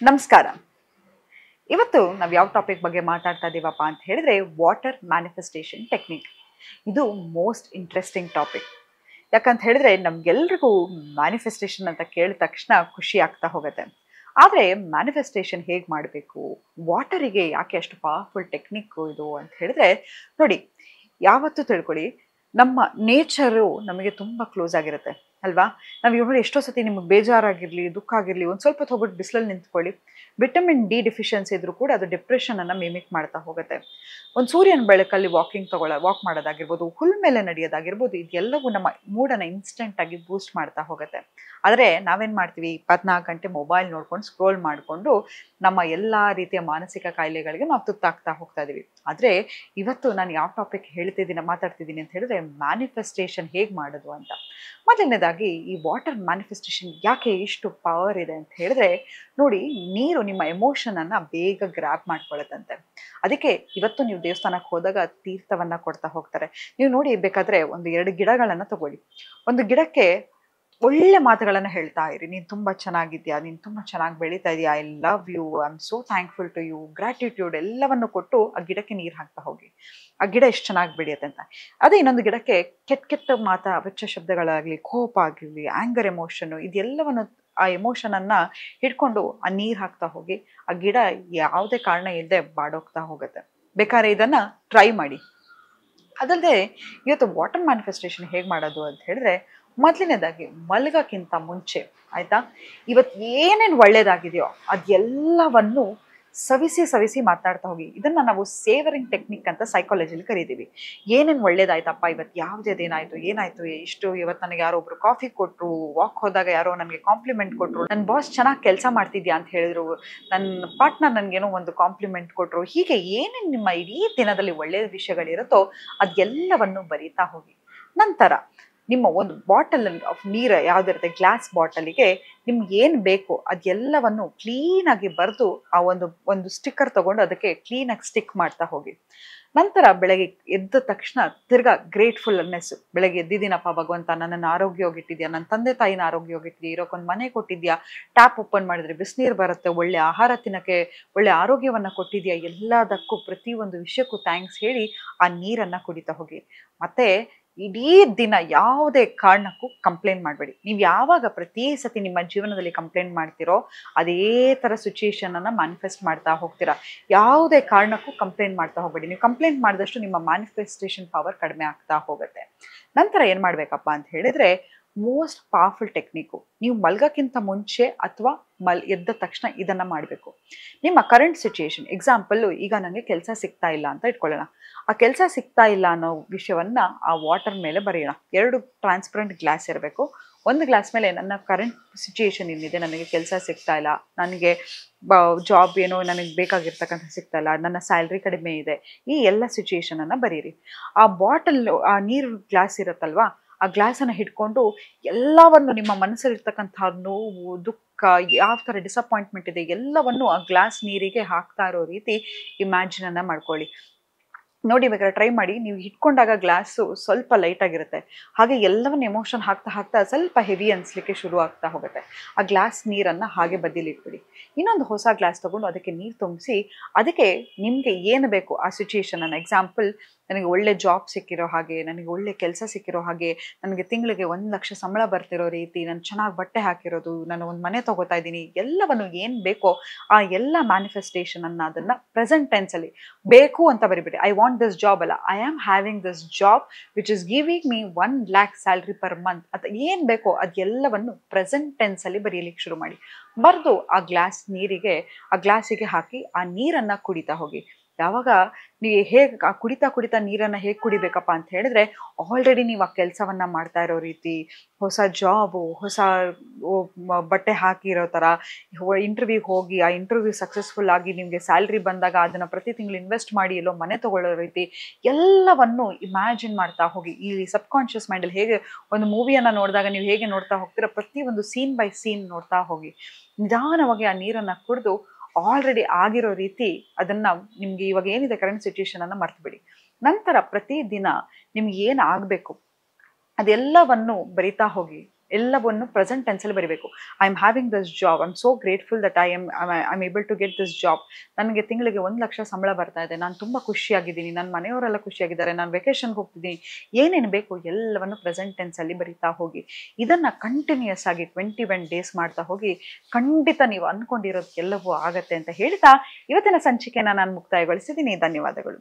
ನಮಸ್ಕಾರ. ಇವತ್ತು ನಾವು ಯಾವ ಟಾಪಿಕ್ ಬಗ್ಗೆ ಮಾತಾಡ್ತಾ ಇದ್ದೀವಪ್ಪ ಅಂತ ಹೇಳಿದ್ರೆ ವಾಟರ್ ಮ್ಯಾನಿಫೆಸ್ಟೇಷನ್ ಟೆಕ್ನಿಕ್. ಇದು ಮೋಸ್ಟ್ ಇಂಟ್ರೆಸ್ಟಿಂಗ್ ಟಾಪಿಕ್. ಯಾಕಂತ ಹೇಳಿದ್ರೆ ನಮ್ಗೆಲ್ರಿಗೂ ಮ್ಯಾನಿಫೆಸ್ಟೇಷನ್ ಅಂತ ಕೇಳಿದ ತಕ್ಷಣ ಖುಷಿ ಆಗ್ತಾ ಹೋಗುತ್ತೆ. ಆದರೆ ಮ್ಯಾನಿಫೆಸ್ಟೇಷನ್ ಹೇಗೆ ಮಾಡಬೇಕು, ವಾಟರಿಗೆ ಯಾಕೆ ಅಷ್ಟು ಪವರ್ಫುಲ್ ಟೆಕ್ನಿಕ್ಕು ಇದು ಅಂತ ಹೇಳಿದ್ರೆ, ನೋಡಿ, ಯಾವತ್ತೂ ತಿಳ್ಕೊಳ್ಳಿ, ನಮ್ಮ ನೇಚರು ನಮಗೆ ತುಂಬ ಕ್ಲೋಸ್ ಆಗಿರುತ್ತೆ ಅಲ್ವಾ. ನಾವು ಇವಾಗ ಎಷ್ಟೋ ಸತಿ ನಿಮಗೆ ಬೇಜಾರಾಗಿರಲಿ, ದುಃಖ ಆಗಿರಲಿ, ಒಂದು ಸ್ವಲ್ಪ ಹೊತ್ತು ಹೋಗ್ಬಿಟ್ಟು ಬಿಸಿಲಲ್ಲಿ ನಿಂತ್ಕೊಳ್ಳಿ, ವಿಟಮಿನ್ ಡಿ ಡೆಫಿಷಿಯನ್ಸಿ ಇದ್ರೂ ಕೂಡ ಅದು ಡಿಪ್ರೆಷನನ್ನು ಮಿಮಿಕ್ ಮಾಡ್ತಾ ಹೋಗುತ್ತೆ. ಒಂದು ಸೂರ್ಯನ ಬೆಳಕಲ್ಲಿ ವಾಕ್ ಮಾಡೋದಾಗಿರ್ಬೋದು, ಹುಲ್ ಮೇಲೆ ನಡೆಯೋದಾಗಿರ್ಬೋದು, ಇದೆಲ್ಲವೂ ನಮ್ಮ ಮೂಡನ್ನು ಇನ್ಸ್ಟೆಂಟಾಗಿ ಬೂಸ್ಟ್ ಮಾಡ್ತಾ ಹೋಗುತ್ತೆ. ಆದರೆ ನಾವೇನು ಮಾಡ್ತೀವಿ, 24 ಗಂಟೆ ಮೊಬೈಲ್ ನೋಡ್ಕೊಂಡು ಸ್ಕ್ರೋಲ್ ಮಾಡಿಕೊಂಡು ನಮ್ಮ ಎಲ್ಲ ರೀತಿಯ ಮಾನಸಿಕ ಕಾಯಿಲೆಗಳಿಗೆ ನಾವು ತುತ್ತಾಗ್ತಾ ಹೋಗ್ತಾ ಇದ್ದೀವಿ. ಆದರೆ ಇವತ್ತು ನಾನು ಯಾವ ಟಾಪಿಕ್ ಮಾತಾಡ್ತಿದ್ದೀನಿ ಅಂತ ಹೇಳಿದ್ರೆ ಮ್ಯಾನಿಫೆಸ್ಟೇಷನ್ ಹೇಗೆ ಮಾಡೋದು ಅಂತ. ಮೊದಲನೇದಾಗಿ ಈ ವಾಟರ್ ಮ್ಯಾನಿಫೆಸ್ಟೇಷನ್ ಯಾಕೆ ಇಷ್ಟು ಪವರ್ ಇದೆ ಅಂತ ಹೇಳಿದ್ರೆ, ನೋಡಿ, ನೀರು ನಿಮ್ಮ ಎಮೋಷನನ್ನು ಬೇಗ ಗ್ರ್ಯಾಬ್ ಮಾಡ್ಕೊಳ್ಳುತ್ತಂತೆ. ಅದಕ್ಕೆ ಇವತ್ತು ನೀವು ದೇವಸ್ಥಾನಕ್ಕೆ ಹೋದಾಗ ತೀರ್ಥವನ್ನು ಕೊಡ್ತಾ ಹೋಗ್ತಾರೆ. ನೀವು ನೋಡಿ, ಬೇಕಾದರೆ 1-2 ಗಿಡಗಳನ್ನು ತಗೊಳ್ಳಿ. ಒಂದು ಗಿಡಕ್ಕೆ ಒಳ್ಳೆ ಮಾತುಗಳನ್ನು ಹೇಳ್ತಾ ಇರಿ. ನೀನು ತುಂಬ ಚೆನ್ನಾಗಿದ್ಯಾ, ನೀನು ತುಂಬ ಚೆನ್ನಾಗಿ ಬೆಳೀತಾ ಇದೆಯಾ, I love you, I am so thankful to you, gratitude ಎಲ್ಲವನ್ನು ಕೊಟ್ಟು ಆ ಗಿಡಕ್ಕೆ ನೀರು ಹಾಕ್ತಾ ಹೋಗಿ. ಆ ಗಿಡ ಎಷ್ಟು ಚೆನ್ನಾಗಿ ಬೆಳೆಯುತ್ತೆ ಅಂತ. ಅದೇ ಇನ್ನೊಂದು ಗಿಡಕ್ಕೆ ಕೆಟ್ಟ ಅವೆಚ್ಚ ಶಬ್ದಗಳಾಗಲಿ, ಕೋಪ ಆಗಿರಲಿ, ಆ್ಯಂಗರ್ ಎಮೋಷನ್ನು, ಇದೆಲ್ಲವನ್ನು ಆ ಎಮೋಷನನ್ನು ಹಿಡ್ಕೊಂಡು ಆ ನೀರು ಹಾಕ್ತಾ ಹೋಗಿ ಆ ಗಿಡ ಯಾವುದೇ ಕಾರಣ ಇಲ್ಲದೆ ಬಾಡೋಗ್ತಾ ಹೋಗುತ್ತೆ. ಬೇಕಾದ್ರೆ ಇದನ್ನು ಟ್ರೈ ಮಾಡಿ. ಅದಲ್ಲದೆ ಇವತ್ತು ವಾಟರ್ ಮ್ಯಾನಿಫೆಸ್ಟೇಷನ್ ಹೇಗೆ ಮಾಡೋದು ಅಂತ ಹೇಳಿದ್ರೆ, ಮೊದಲನೇದಾಗಿ ಮಲಗೋಕ್ಕಿಂತ ಮುಂಚೆ, ಆಯಿತಾ, ಇವತ್ತು ಏನೇನು ಒಳ್ಳೆಯದಾಗಿದೆಯೋ ಅದೆಲ್ಲವನ್ನು ಸವಿಸಿ ಮಾತಾಡ್ತಾ ಹೋಗಿ. ಇದನ್ನು ನಾವು ಸೇವರಿಂಗ್ ಟೆಕ್ನಿಕ್ ಅಂತ ಸೈಕಾಲಜಿಲಿ ಕರಿತೀವಿ. ಏನೇನು ಒಳ್ಳೇದಾಯ್ತಪ್ಪ, ಇವತ್ತು ಯಾವುದೇನಾಯಿತು, ಏನಾಯಿತು, ಇಷ್ಟು ಇವತ್ತು ನನಗೆ ಯಾರೋ ಒಬ್ರು ಕಾಫಿ ಕೊಟ್ಟರು, ವಾಕ್ ಹೋದಾಗ ಯಾರೋ ನನಗೆ ಕಾಂಪ್ಲಿಮೆಂಟ್ ಕೊಟ್ಟರು, ನನ್ನ ಬಾಸ್ ಚೆನ್ನಾಗಿ ಕೆಲಸ ಮಾಡ್ತಿದ್ಯಾ ಅಂತ ಹೇಳಿದ್ರು, ನನ್ನ ಪಾರ್ಟ್ನರ್ ನನಗೇನೋ ಒಂದು ಕಾಂಪ್ಲಿಮೆಂಟ್ ಕೊಟ್ಟರು. ಹೀಗೆ ಏನೇನು ನಿಮ್ಮ ಇಡೀ ದಿನದಲ್ಲಿ ಒಳ್ಳೆಯ ವಿಷಯಗಳಿರುತ್ತೋ ಅದೆಲ್ಲವನ್ನು ಬರೀತಾ ಹೋಗಿ. ನಂತರ ನಿಮ್ಮ ಒಂದು ಬಾಟಲ್ ಆಫ್ ನೀರು ಯಾವುದಿರುತ್ತೆ, ಗ್ಲಾಸ್ ಬಾಟಲಿಗೆ ನಿಮ್ಗೆ ಏನು ಬೇಕು ಅದೆಲ್ಲವನ್ನು ಕ್ಲೀನಾಗಿ ಬರೆದು ಆ ಒಂದು ಸ್ಟಿಕ್ಕರ್ ತೊಗೊಂಡು ಅದಕ್ಕೆ ಕ್ಲೀನಾಗಿ ಸ್ಟಿಕ್ ಮಾಡ್ತಾ ಹೋಗಿ. ನಂತರ ಬೆಳಗ್ಗೆ ಎದ್ದ ತಕ್ಷಣ ತಿರ್ಗಾ ಗ್ರೇಟ್ಫುಲ್ನೆಸ್ಸು, ಬೆಳಗ್ಗೆ ಎದ್ದಿದ್ದೀನಪ್ಪ ಭಗವಂತ, ನನ್ನನ್ನು ಆರೋಗ್ಯವಾಗಿಟ್ಟಿದ್ಯಾ, ನನ್ನ ತಂದೆ ತಾಯಿನ ಆರೋಗ್ಯವಾಗಿಟ್ಟಿದ್ಯಾ, ಇರೋಕ್ಕೊಂದು ಮನೆ ಕೊಟ್ಟಿದ್ಯಾ, ಟ್ಯಾಪ್ ಓಪನ್ ಮಾಡಿದ್ರೆ ಬಿಸಿನೀರು ಬರುತ್ತೆ, ಒಳ್ಳೆ ಆಹಾರ ತಿನ್ನೋಕ್ಕೆ ಒಳ್ಳೆ ಆರೋಗ್ಯವನ್ನು ಕೊಟ್ಟಿದ್ಯಾ, ಎಲ್ಲದಕ್ಕೂ ಪ್ರತಿಯೊಂದು ವಿಷಯಕ್ಕೂ ಥ್ಯಾಂಕ್ಸ್ ಹೇಳಿ ಆ ನೀರನ್ನು ಕುಡಿತಾ ಹೋಗಿ. ಮತ್ತು ಇಡೀ ದಿನ ಯಾವುದೇ ಕಾರಣಕ್ಕೂ ಕಂಪ್ಲೇಂಟ್ ಮಾಡಬೇಡಿ. ನೀವು ಯಾವಾಗ ಪ್ರತಿ ಸತಿ ನಿಮ್ಮ ಜೀವನದಲ್ಲಿ ಕಂಪ್ಲೇಂಟ್ ಮಾಡ್ತಿರೋ ಅದೇ ಥರ ಸಿಚುಯೇಷನನ್ನು ಮ್ಯಾನಿಫೆಸ್ಟ್ ಮಾಡ್ತಾ ಹೋಗ್ತೀರಾ. ಯಾವುದೇ ಕಾರಣಕ್ಕೂ ಕಂಪ್ಲೇಂಟ್ ಮಾಡ್ತಾ ಹೋಗಬೇಡಿ. ನೀವು ಕಂಪ್ಲೇಂಟ್ ಮಾಡಿದಷ್ಟು ನಿಮ್ಮ ಮ್ಯಾನಿಫೆಸ್ಟೇಷನ್ ಪವರ್ ಕಡಿಮೆ ಆಗ್ತಾ ಹೋಗುತ್ತೆ. ನಂತರ ಏನು ಮಾಡಬೇಕಪ್ಪ ಅಂತ ಹೇಳಿದರೆ, ಮೋಸ್ಟ್ ಪವರ್ಫುಲ್ ಟೆಕ್ನಿಕ್ಕು, ನೀವು ಮಲ್ಗೋಕ್ಕಿಂತ ಮುಂಚೆ ಅಥವಾ ಎದ್ದ ತಕ್ಷಣ ಇದನ್ನು ಮಾಡಬೇಕು. ನಿಮ್ಮ ಕರೆಂಟ್ ಸಿಚುಯೇಷನ್, ಎಕ್ಸಾಂಪಲ್ಲು, ಈಗ ನನಗೆ ಕೆಲಸ ಸಿಗ್ತಾ ಇಲ್ಲ ಅಂತ ಇಟ್ಕೊಳ್ಳೋಣ. ಆ ಕೆಲಸ ಸಿಗ್ತಾ ಇಲ್ಲ ಅನ್ನೋ ವಿಷಯವನ್ನು ಆ ವಾಟರ್ ಮೇಲೆ ಬರೆಯೋಣ. 2 ಟ್ರಾನ್ಸ್ಪರೆಂಟ್ ಗ್ಲಾಸ್ ಇರಬೇಕು. ಒಂದು ಗ್ಲಾಸ್ ಮೇಲೆ ನನ್ನ ಕರೆಂಟ್ ಸಿಚುಯೇಷನ್ ಏನಿದೆ, ನನಗೆ ಕೆಲಸ ಸಿಗ್ತಾ ಇಲ್ಲ, ನನಗೆ ಜಾಬ್ ಏನೋ ನನಗೆ ಬೇಕಾಗಿರ್ತಕ್ಕಂಥ ಸಿಗ್ತಾ ಇಲ್ಲ, ನನ್ನ ಸ್ಯಾಲ್ರಿ ಕಡಿಮೆ ಇದೆ, ಈ ಎಲ್ಲ ಸಿಚುಯೇಷನನ್ನು ಬರೀರಿ. ಆ ಆ ನೀರು ಗ್ಲಾಸ್ ಇರುತ್ತಲ್ವಾ, ಆ ಗ್ಲಾಸನ್ನು ಹಿಡ್ಕೊಂಡು ಎಲ್ಲವನ್ನು ನಿಮ್ಮ ಮನಸ್ಸಲ್ಲಿರ್ತಕ್ಕಂಥ ನೋವು, ದುಃಖ, ಯಾವ ಥರ ಡಿಸಪಾಯಿಂಟ್ಮೆಂಟ್ ಇದೆ ಎಲ್ಲವನ್ನು ಆ ಗ್ಲಾಸ್ ನೀರಿಗೆ ಹಾಕ್ತಾ ಇರೋ ರೀತಿ ಇಮ್ಯಾಜಿನನ್ನು ಮಾಡ್ಕೊಳ್ಳಿ. ನೋಡಿ, ಬೇಕಾದ್ರೆ ಟ್ರೈ ಮಾಡಿ. ನೀವು ಇಟ್ಕೊಂಡಾಗ ಗ್ಲಾಸು ಸ್ವಲ್ಪ ಲೈಟಾಗಿರುತ್ತೆ, ಹಾಗೆ ಎಲ್ಲವನ್ನು ಎಮೋಷನ್ ಹಾಕ್ತಾ ಸ್ವಲ್ಪ ಹೆವಿ ಅನಿಸ್ಲಿಕ್ಕೆ ಶುರು ಆಗ್ತಾ ಹೋಗುತ್ತೆ. ಆ ಗ್ಲಾಸ್ ನೀರನ್ನು ಹಾಗೆ ಬದಿಲಿಟ್ಬಿಡಿ. ಇನ್ನೊಂದು ಹೊಸ ಗ್ಲಾಸ್ ತೊಗೊಂಡು ಅದಕ್ಕೆ ನೀರು ತುಂಬಿಸಿ, ಅದಕ್ಕೆ ನಿಮಗೆ ಏನು ಬೇಕು ಆ ಸಿಚುಯೇಷನನ್ನು, ಎಕ್ಸಾಂಪಲ್, ನನಗೆ ಒಳ್ಳೆ ಜಾಬ್ ಸಿಕ್ಕಿರೋ ಹಾಗೆ, ನನಗೆ ಒಳ್ಳೆ ಕೆಲಸ ಸಿಕ್ಕಿರೋ ಹಾಗೆ, ನನಗೆ ತಿಂಗಳಿಗೆ 1 ಲಕ್ಷ ಸಂಬಳ ಬರ್ತಿರೋ ರೀತಿ, ನಾನು ಚೆನ್ನಾಗಿ ಬಟ್ಟೆ ಹಾಕಿರೋದು, ನಾನು ಒಂದು ಮನೆ ತೊಗೋತಾ ಇದ್ದೀನಿ, ಎಲ್ಲವನ್ನು ಏನು ಬೇಕೋ ಆ ಎಲ್ಲ ಮ್ಯಾನಿಫೆಸ್ಟೇಷನನ್ನು ಅದನ್ನು ಪ್ರೆಸೆಂಟ್ ಟೆನ್ಸಲ್ಲಿ ಬೇಕು ಅಂತ ಬರಿಬಿಡಿ. ಐ ವಾಂಟ್ ದಿಸ್ ಜಾಬ್ ಅಲ್ಲ, I am having this job which is giving me 1 lakh salary per month ಅಂತ ಏನು ಬೇಕೋ ಅದೆಲ್ಲವನ್ನು ಪ್ರೆಸೆಂಟ್ ಟೆನ್ಸಲ್ಲಿ ಬರೀಲಿಕ್ಕೆ ಶುರು ಮಾಡಿ. ಬರೆದು ಆ ಗ್ಲಾಸಿಗೆ ಹಾಕಿ ಆ ನೀರನ್ನು ಕುಡಿತಾ ಹೋಗಿ. ಯಾವಾಗ ನೀವು ಹೇಗೆ ಆ ಕುಡಿತಾ ನೀರನ್ನು ಹೇಗೆ ಕುಡಿಬೇಕಪ್ಪ ಅಂತ ಹೇಳಿದ್ರೆ, ಆಲ್ರೆಡಿ ನೀವು ಆ ಕೆಲಸವನ್ನು ಮಾಡ್ತಾ ಇರೋ ರೀತಿ, ಹೊಸ ಜಾಬು, ಹೊಸ ಬಟ್ಟೆ ಹಾಕಿರೋ ಥರ, ಇಂಟರ್ವ್ಯೂಗೆ ಹೋಗಿ ಆ ಇಂಟರ್ವ್ಯೂ ಸಕ್ಸಸ್ಫುಲ್ ಆಗಿ ನಿಮಗೆ ಸ್ಯಾಲ್ರಿ ಬಂದಾಗ ಅದನ್ನು ಪ್ರತಿ ತಿಂಗಳು ಇನ್ವೆಸ್ಟ್ ಮಾಡಿ ಎಲ್ಲೋ ಮನೆ ತೊಗೊಳ್ಳೋ ರೀತಿ ಎಲ್ಲವನ್ನು ಇಮ್ಯಾಜಿನ್ ಮಾಡ್ತಾ ಹೋಗಿ. ಈ ಸಬ್ಕಾನ್ಷಿಯಸ್ ಮೈಂಡಲ್ಲಿ ಹೇಗೆ ಒಂದು ಮೂವಿಯನ್ನು ನೋಡಿದಾಗ ನೀವು ಹೇಗೆ ನೋಡ್ತಾ ಹೋಗ್ತೀರಾ, ಪ್ರತಿಯೊಂದು ಸೀನ್ ಬೈ ಸೀನ್ ನೋಡ್ತಾ ಹೋಗಿ. ನಿಧಾನವಾಗಿ ಆ ನೀರನ್ನು ಕುಡಿದು ಆಲ್ರೆಡಿ ಆಗಿರೋ ರೀತಿ ಅದನ್ನು, ನಿಮಗೆ ಇವಾಗ ಏನಿದೆ ಕರೆಂಟ್ ಸಿಚುಯೇಷನನ್ನು ಮರ್ತುಬಿಡಿ. ನಂತರ ಪ್ರತಿದಿನ ನಿಮ್ಗೆ ಏನು ಆಗಬೇಕು ಅದೆಲ್ಲವನ್ನು ಬರಿತಾ ಹೋಗಿ. ಎಲ್ಲವನ್ನು ಪ್ರೆಸೆಂಟ್ ಟೆನ್ಸಲ್ಲಿ ಬರೀಬೇಕು. I am having this job, I am so grateful that I am able to get this job. ನನಗೆ ತಿಂಗಳಿಗೆ 1,00,000 ಸಂಬಳ ಬರ್ತಾ ಇದೆ, ನಾನು ತುಂಬ ಖುಷಿಯಾಗಿದ್ದೀನಿ, ನನ್ನ ಮನೆಯವರೆಲ್ಲ ಖುಷಿಯಾಗಿದ್ದಾರೆ, ನಾನು ವೆಕೇಷನ್ಗೆ ಹೋಗ್ತಿದ್ದೀನಿ, ಏನೇನು ಬೇಕು ಎಲ್ಲವನ್ನು ಪ್ರೆಸೆಂಟ್ ಟೆನ್ಸಲ್ಲಿ ಬರಿತಾ ಹೋಗಿ. ಇದನ್ನು ಕಂಟಿನ್ಯೂಯಸ್ ಆಗಿ 21 ಡೇಸ್ ಮಾಡ್ತಾ ಹೋಗಿ, ಖಂಡಿತ ನೀವು ಅಂದ್ಕೊಂಡಿರೋದು ಎಲ್ಲವೂ ಆಗತ್ತೆ ಅಂತ ಹೇಳ್ತಾ ಇವತ್ತಿನ ಸಂಚಿಕೆನ ನಾನು ಮುಕ್ತಾಯಗೊಳಿಸಿದ್ದೀನಿ. ಧನ್ಯವಾದಗಳು.